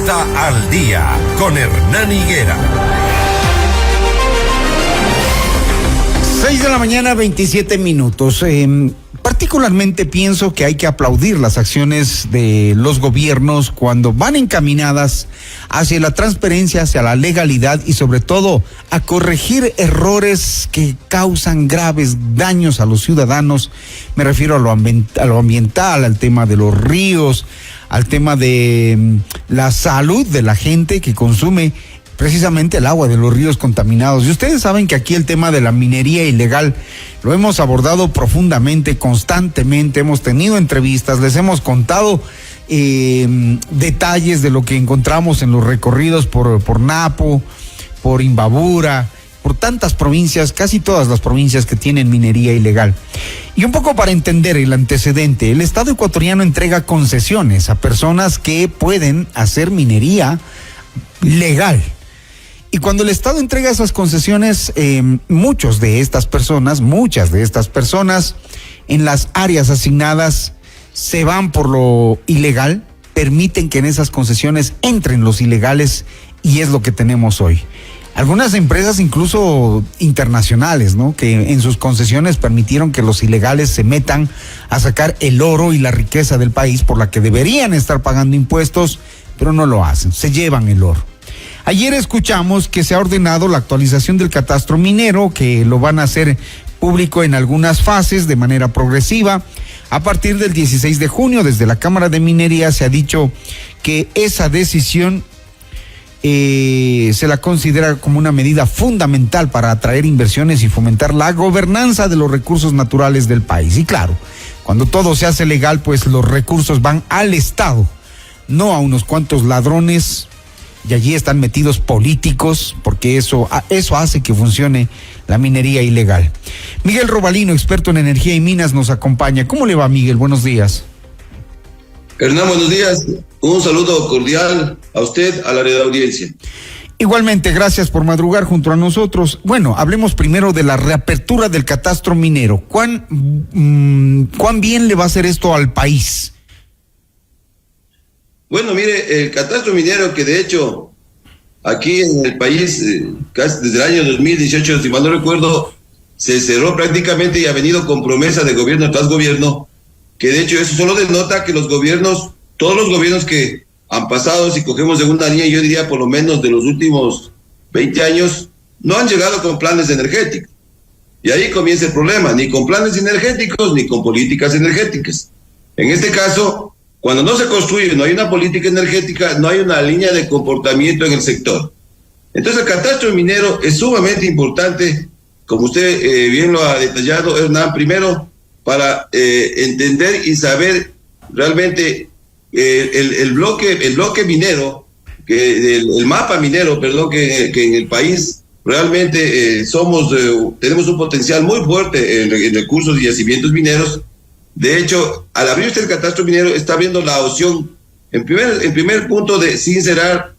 Pauta al Día con Hernán Higuera. 6 de la mañana, 27 minutos. Particularmente pienso que hay que aplaudir las acciones de los gobiernos cuando van encaminadas hacia la transparencia, hacia la legalidad y sobre todo a corregir errores que causan graves daños a los ciudadanos. Me refiero a lo ambiental, al tema de los ríos, al tema de la salud de la gente que consume precisamente el agua de los ríos contaminados. Y ustedes saben que aquí el tema de la minería ilegal lo hemos abordado profundamente, constantemente, hemos tenido entrevistas, les hemos contado detalles de lo que encontramos en los recorridos por Napo, por Imbabura, por tantas provincias, casi todas las provincias que tienen minería ilegal. Y un poco para entender el antecedente, el Estado ecuatoriano entrega concesiones a personas que pueden hacer minería legal. Y cuando el Estado entrega esas concesiones, muchas de estas personas, en las áreas asignadas se van por lo ilegal, permiten que en esas concesiones entren los ilegales y es lo que tenemos hoy. Algunas empresas incluso internacionales, ¿no?, que en sus concesiones permitieron que los ilegales se metan a sacar el oro y la riqueza del país por la que deberían estar pagando impuestos, pero no lo hacen, se llevan el oro. Ayer escuchamos que se ha ordenado la actualización del catastro minero, que lo van a hacer público en algunas fases de manera progresiva. A partir del 16 de junio, desde la Cámara de Minería se ha dicho que esa decisión se la considera como una medida fundamental para atraer inversiones y fomentar la gobernanza de los recursos naturales del país. Y claro, cuando todo se hace legal, pues los recursos van al Estado, no a unos cuantos ladrones. Y allí están metidos políticos, porque eso hace que funcione la minería ilegal. Miguel Robalino, experto en energía y minas, nos acompaña. ¿Cómo le va, Miguel? Buenos días. Hernán, buenos días. Un saludo cordial a usted, a la red de audiencia. Igualmente, gracias por madrugar junto a nosotros. Bueno, hablemos primero de la reapertura del catastro minero. ¿Cuán bien le va a hacer esto al país? Bueno, mire, el catastro minero, que de hecho aquí en el país, casi desde el año 2018, si mal no recuerdo, se cerró prácticamente y ha venido con promesa de gobierno tras gobierno, que de hecho eso solo denota que los gobiernos, todos los gobiernos que han pasado, si cogemos de una línea, yo diría por lo menos de los últimos 20 años, no han llegado con planes energéticos. Y ahí comienza el problema, ni con planes energéticos, ni con políticas energéticas. En este caso, cuando no se construye, no hay una política energética, no hay una línea de comportamiento en el sector. Entonces el catastro minero es sumamente importante, como usted bien lo ha detallado, Hernán, primero para entender y saber realmente el bloque minero, el mapa minero, perdón, que en el país realmente tenemos un potencial muy fuerte en recursos y yacimientos mineros. De hecho, al abrir usted el catastro minero, está abriendo la opción, en primer punto, de sincerar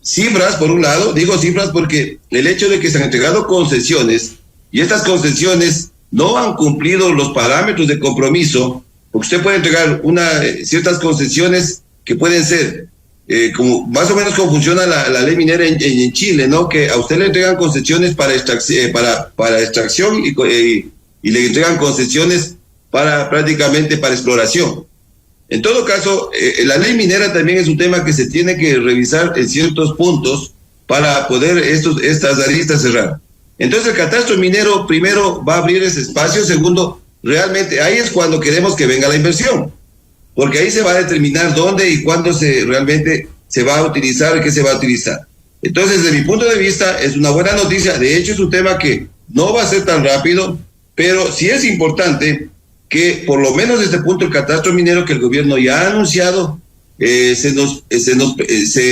cifras, por un lado. Digo cifras porque el hecho de que se han entregado concesiones y estas concesiones no han cumplido los parámetros de compromiso, porque usted puede entregar ciertas concesiones que pueden ser, como más o menos como funciona la ley minera en Chile, ¿no? Que a usted le entregan concesiones para extracción y le entregan concesiones prácticamente para exploración. En todo caso, la ley minera también es un tema que se tiene que revisar en ciertos puntos para poder estas aristas cerrar. Entonces el catastro minero, primero, va a abrir ese espacio. Segundo, realmente ahí es cuando queremos que venga la inversión, porque ahí se va a determinar dónde y cuándo realmente se va a utilizar y qué se va a utilizar. Entonces, desde mi punto de vista, es una buena noticia. De hecho, es un tema que no va a ser tan rápido, pero sí es importante que por lo menos desde este punto el catastro minero que el gobierno ya ha anunciado se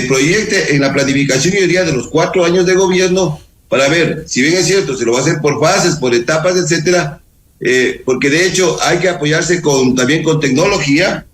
proyecte en la planificación, yo diría, de los 4 años de gobierno, para ver, si bien es cierto, se lo va a hacer por fases, por etapas, etcétera, porque de hecho hay que apoyarse también con tecnología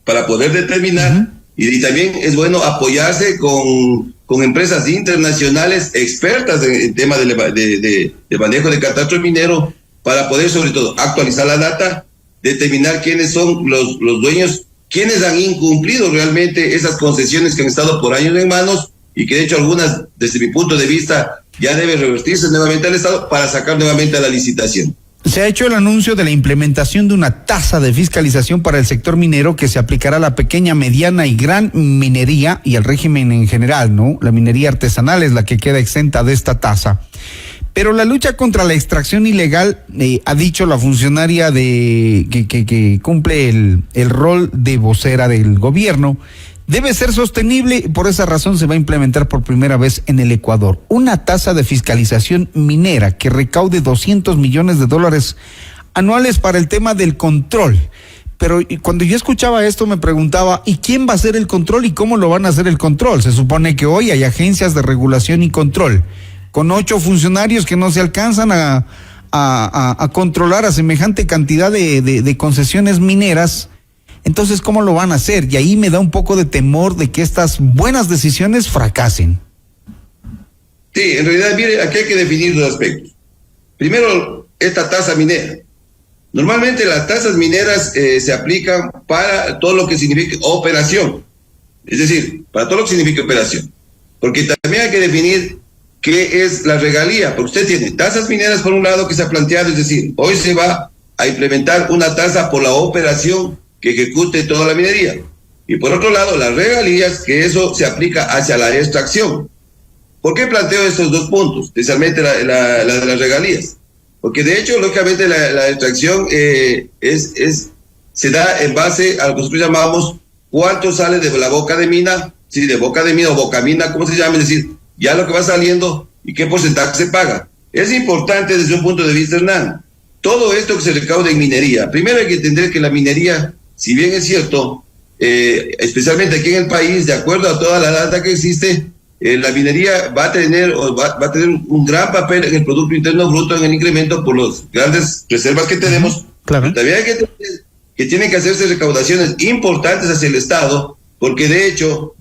para poder determinar, y también es bueno apoyarse con empresas internacionales expertas en tema de manejo de catastro minero, para poder sobre todo actualizar la data, determinar quiénes son los dueños quiénes han incumplido realmente esas concesiones que han estado por años en manos y que de hecho algunas, desde mi punto de vista, ya deben revertirse nuevamente al Estado para sacar nuevamente a la licitación. Se ha hecho el anuncio de la implementación de una tasa de fiscalización para el sector minero que se aplicará a la pequeña, mediana y gran minería y al régimen en general, ¿no? La minería artesanal es la que queda exenta de esta tasa. Pero la lucha contra la extracción ilegal, ha dicho la funcionaria que cumple el rol de vocera del gobierno, debe ser sostenible y por esa razón se va a implementar por primera vez en el Ecuador una tasa de fiscalización minera que recaude $200 millones anuales para el tema del control. Pero cuando yo escuchaba esto me preguntaba, ¿y quién va a hacer el control y cómo lo van a hacer el control? Se supone que hoy hay agencias de regulación y control con 8 funcionarios que no se alcanzan a controlar a semejante cantidad de concesiones mineras. Entonces, ¿cómo lo van a hacer? Y ahí me da un poco de temor de que estas buenas decisiones fracasen. Sí, en realidad, mire, aquí hay que definir dos aspectos. Primero, esta tasa minera. Normalmente las tasas mineras se aplican para todo lo que significa operación. Es decir, para todo lo que significa operación. Porque también hay que definir qué es la regalía. Porque usted tiene tasas mineras por un lado que se ha planteado, es decir, hoy se va a implementar una tasa por la operación que ejecute toda la minería. Y por otro lado, las regalías, que eso se aplica hacia la extracción. ¿Por qué planteo estos dos puntos? Especialmente la de las regalías. Porque de hecho, lógicamente, la extracción se da en base a lo que nosotros llamamos cuánto sale de la boca de mina, sí, de boca de mina o bocamina, ¿cómo se llama? Es decir, ya lo que va saliendo y qué porcentaje se paga. Es importante desde un punto de vista, Hernán. Todo esto que se recauda en minería, primero hay que entender que la minería, si bien es cierto, especialmente aquí en el país, de acuerdo a toda la data que existe, la minería va a tener un gran papel en el Producto Interno Bruto, en el incremento por las grandes reservas que tenemos. Claro. Pero también hay que entender que tienen que hacerse recaudaciones importantes hacia el Estado, porque de hecho,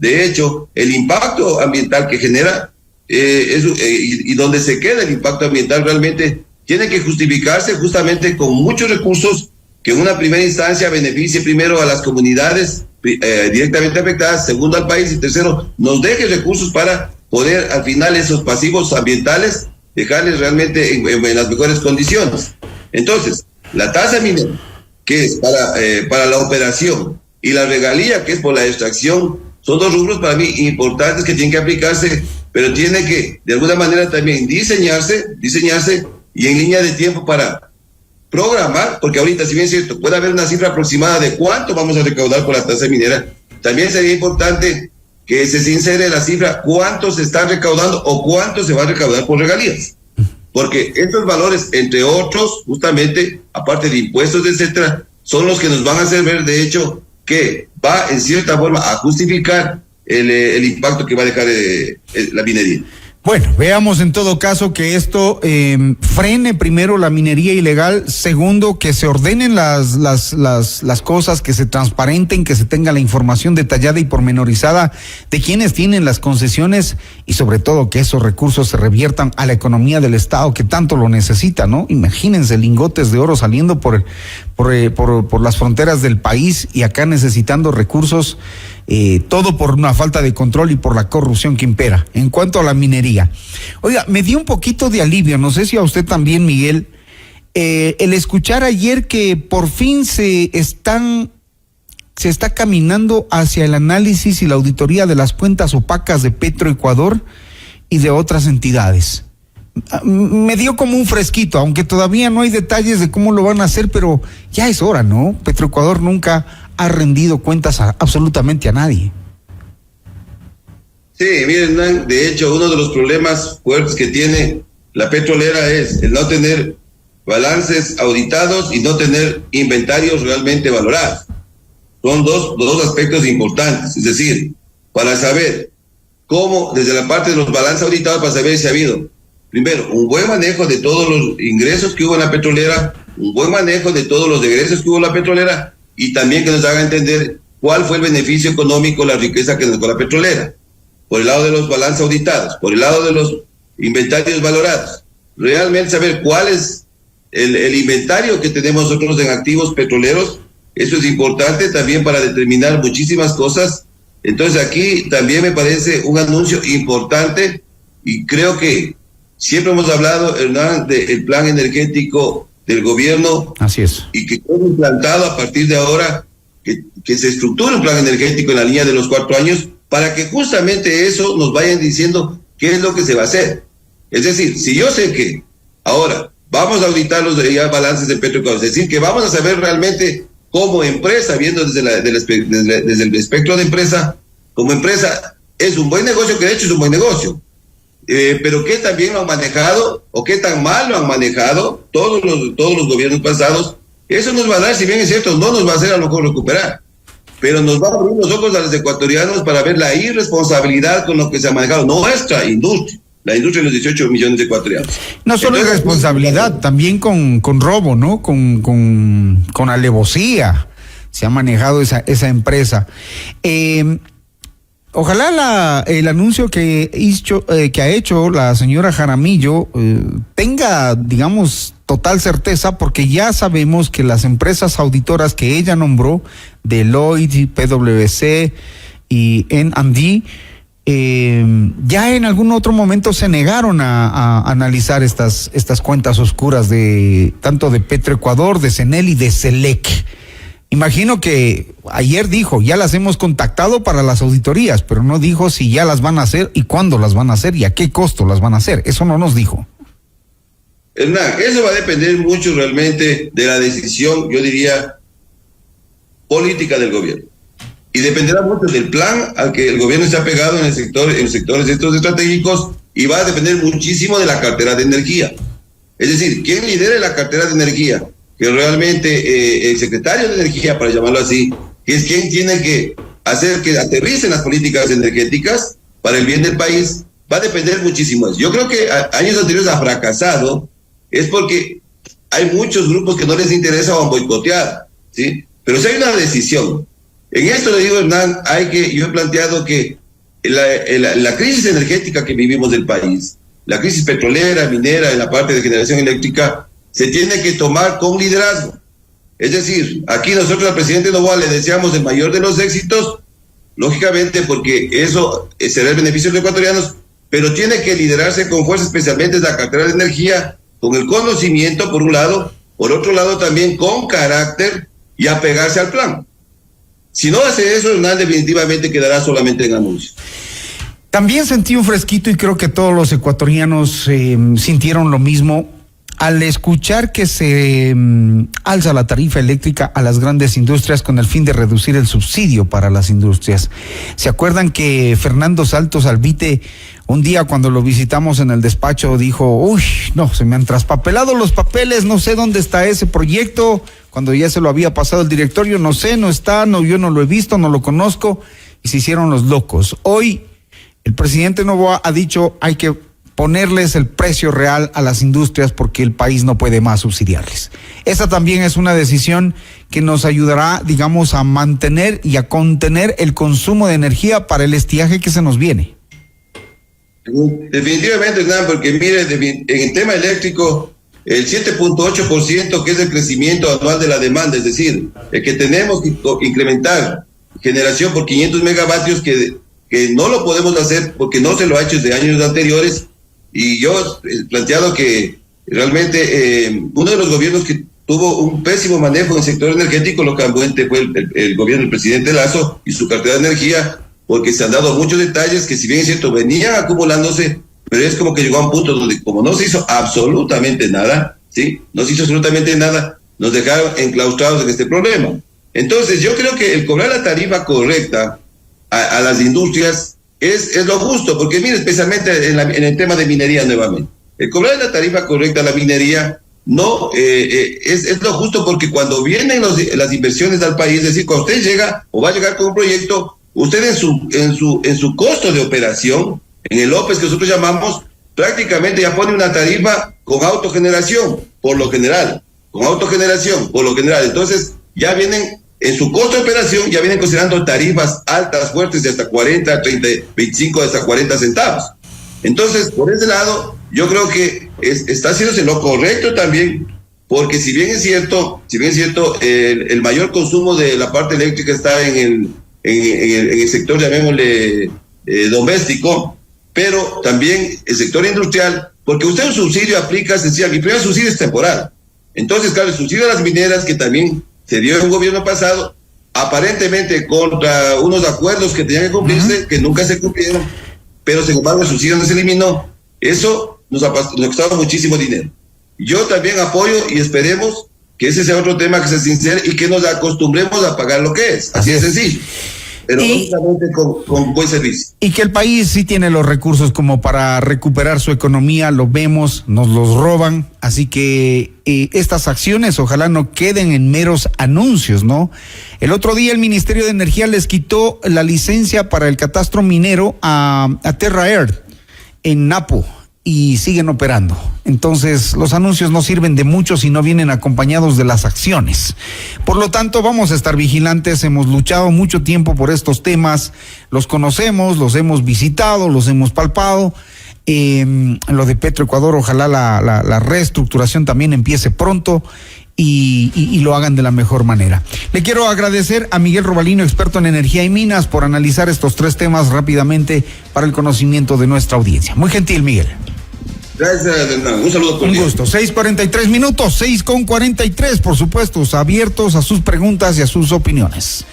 el impacto ambiental que genera y donde se queda el impacto ambiental realmente tiene que justificarse justamente con muchos recursos que en una primera instancia beneficie primero a las comunidades directamente afectadas, segundo al país y tercero nos deje recursos para poder al final esos pasivos ambientales dejarles realmente en las mejores condiciones. Entonces, la tasa minera, que es para la operación, y la regalía, que es por la extracción, son dos rubros para mí importantes que tienen que aplicarse, pero tiene que de alguna manera también diseñarse y en línea de tiempo para programar, porque ahorita, si bien es cierto, puede haber una cifra aproximada de cuánto vamos a recaudar por la tasa minera, también sería importante que se insere la cifra cuánto se está recaudando o cuánto se va a recaudar por regalías, porque estos valores, entre otros, justamente, aparte de impuestos, etcétera, son los que nos van a hacer ver, de hecho, que va en cierta forma a justificar el impacto que va a dejar la minería. Bueno, veamos en todo caso que esto frene primero la minería ilegal, segundo que se ordenen las cosas, que se transparenten, que se tenga la información detallada y pormenorizada de quienes tienen las concesiones y sobre todo que esos recursos se reviertan a la economía del Estado que tanto lo necesita, ¿no? Imagínense lingotes de oro saliendo por las fronteras del país y acá necesitando recursos. Todo por una falta de control y por la corrupción que impera. En cuanto a la minería, oiga, me dio un poquito de alivio, no sé si a usted también, Miguel, el escuchar ayer que por fin se está caminando hacia el análisis y la auditoría de las cuentas opacas de Petroecuador y de otras entidades. Me dio como un fresquito, aunque todavía no hay detalles de cómo lo van a hacer, pero ya es hora, ¿no? Petroecuador nunca ha rendido cuentas absolutamente a nadie. Sí, miren, de hecho, uno de los problemas fuertes que tiene la petrolera es el no tener balances auditados y no tener inventarios realmente valorados. Son dos aspectos importantes, es decir, para saber cómo, desde la parte de los balances auditados, para saber si ha habido, primero, un buen manejo de todos los ingresos que hubo en la petrolera, un buen manejo de todos los egresos que hubo en la petrolera, y también que nos haga entender cuál fue el beneficio económico, la riqueza que nos dio la petrolera, por el lado de los balances auditados, por el lado de los inventarios valorados, realmente saber cuál es el inventario que tenemos nosotros en activos petroleros Eso es importante también para determinar muchísimas cosas. Entonces aquí también me parece un anuncio importante y creo que siempre hemos hablado, Hernán, del plan energético del gobierno. Así es. Y que quede implantado a partir de ahora, que se estructure un plan energético en la línea de los 4 años para que justamente eso nos vayan diciendo qué es lo que se va a hacer. Es decir, si yo sé que ahora vamos a auditar los balances de Petroecuador, es decir, que vamos a saber realmente como empresa, viendo desde el espectro de empresa, como empresa, es un buen negocio, que de hecho es un buen negocio. Pero qué tan bien lo han manejado o qué tan mal lo han manejado todos los gobiernos pasados, eso nos va a dar, si bien es cierto, no nos va a hacer a lo mejor recuperar, pero nos va a abrir los ojos a los ecuatorianos para ver la irresponsabilidad con lo que se ha manejado nuestra industria, la industria de los 18 millones de ecuatorianos. No solo Entonces, irresponsabilidad, también con robo, ¿no? Con alevosía se ha manejado esa empresa. Ojalá el anuncio que ha hecho la señora Jaramillo tenga, digamos, total certeza, porque ya sabemos que las empresas auditoras que ella nombró, Deloitte, PwC y N&D, ya en algún otro momento se negaron a analizar estas cuentas oscuras de tanto de Petroecuador, de CENEL y de SELEC. Imagino que ayer dijo, ya las hemos contactado para las auditorías, pero no dijo si ya las van a hacer y cuándo las van a hacer y a qué costo las van a hacer. Eso no nos dijo. Hernán, eso va a depender mucho realmente de la decisión, yo diría, política del gobierno. Y dependerá mucho del plan al que el gobierno se ha pegado en los sectores estos estratégicos, y va a depender muchísimo de la cartera de energía. Es decir, ¿quién lidere la cartera de energía? Que realmente el secretario de Energía, para llamarlo así, que es quien tiene que hacer que aterricen las políticas energéticas para el bien del país, va a depender muchísimo de eso. Yo creo que años anteriores ha fracasado, es porque hay muchos grupos que no les interesa o han boicoteado, ¿sí? Pero si hay una decisión, en esto le digo, Hernán, yo he planteado que la crisis energética que vivimos del país, la crisis petrolera, minera, en la parte de generación eléctrica, se tiene que tomar con liderazgo. Es decir, aquí nosotros al presidente Noboa le deseamos el mayor de los éxitos, lógicamente porque eso será el beneficio de los ecuatorianos, pero tiene que liderarse con fuerza, especialmente la cartera de energía, con el conocimiento por un lado, por otro lado también con carácter y apegarse al plan. Si no hace eso, Hernán, definitivamente quedará solamente en anuncios. También sentí un fresquito y creo que todos los ecuatorianos sintieron lo mismo al escuchar que se alza la tarifa eléctrica a las grandes industrias con el fin de reducir el subsidio para las industrias. ¿Se acuerdan que Fernando Saltos Albite, un día cuando lo visitamos en el despacho, dijo, uy, no, se me han traspapelado los papeles, no sé dónde está ese proyecto, cuando ya se lo había pasado el directorio, no sé, no está, no, yo no lo he visto, no lo conozco, y se hicieron los locos. Hoy el presidente Noboa ha dicho, hay que ponerles el precio real a las industrias porque el país no puede más subsidiarles. Esa también es una decisión que nos ayudará, digamos, a mantener y a contener el consumo de energía para el estiaje que se nos viene. Definitivamente, Hernán, porque mire, en el tema eléctrico, el 7.8% que es el crecimiento anual de la demanda, es decir, el que tenemos que incrementar generación por 500 megavatios que no lo podemos hacer porque no se lo ha hecho desde años anteriores. Y yo he planteado que realmente uno de los gobiernos que tuvo un pésimo manejo en el sector energético localmente fue el gobierno del presidente Lazo y su cartera de energía, porque se han dado muchos detalles que, si bien es cierto, venían acumulándose, pero es como que llegó a un punto donde, como no se hizo absolutamente nada, ¿sí? No se hizo absolutamente nada, nos dejaron enclaustrados en este problema. Entonces, yo creo que el cobrar la tarifa correcta a las industrias es lo justo, porque mire, especialmente en el tema de minería nuevamente, el cobrar la tarifa correcta a la minería no es lo justo, porque cuando vienen las inversiones al país, es decir, cuando usted llega o va a llegar con un proyecto, usted en su costo de operación, en el OPEX que nosotros llamamos, prácticamente ya pone una tarifa con autogeneración, por lo general, entonces ya vienen en su costo de operación, ya vienen considerando tarifas altas, fuertes, de hasta 40, 30, 25, hasta 40 centavos. Entonces, por ese lado, yo creo que está haciéndose lo correcto también porque si bien es cierto, el mayor consumo de la parte eléctrica está en el sector, llamémosle, doméstico, pero también el sector industrial, porque usted un subsidio aplica sencillamente, el primer subsidio es temporal. Entonces, claro, el subsidio a las mineras, que también se dio en un gobierno pasado, aparentemente contra unos acuerdos que tenían que cumplirse, que nunca se cumplieron, pero sin embargo el subsidio no se eliminó. Eso nos costaba muchísimo dinero. Yo también apoyo y esperemos que ese sea otro tema que se sincere y que nos acostumbremos a pagar lo que es. Así es sencillo. Pero justamente con buen servicio. Y que el país sí tiene los recursos como para recuperar su economía, lo vemos, nos los roban, así que estas acciones ojalá no queden en meros anuncios, ¿no? El otro día el Ministerio de Energía les quitó la licencia para el catastro minero a Terra Air en Napo y siguen operando. Entonces los anuncios no sirven de mucho si no vienen acompañados de las acciones. Por lo tanto, vamos a estar vigilantes. Hemos luchado mucho tiempo por estos temas, los conocemos, los hemos visitado, los hemos palpado. Lo de Petroecuador, ojalá la reestructuración también empiece pronto y lo hagan de la mejor manera. Le quiero agradecer a Miguel Robalino, experto en energía y minas, por analizar estos tres temas rápidamente para el conocimiento de nuestra audiencia. Muy gentil, Miguel. Gracias, Hernán. Un saludo cordial. Un gusto. 6:43, 6:43, por supuesto, abiertos a sus preguntas y a sus opiniones.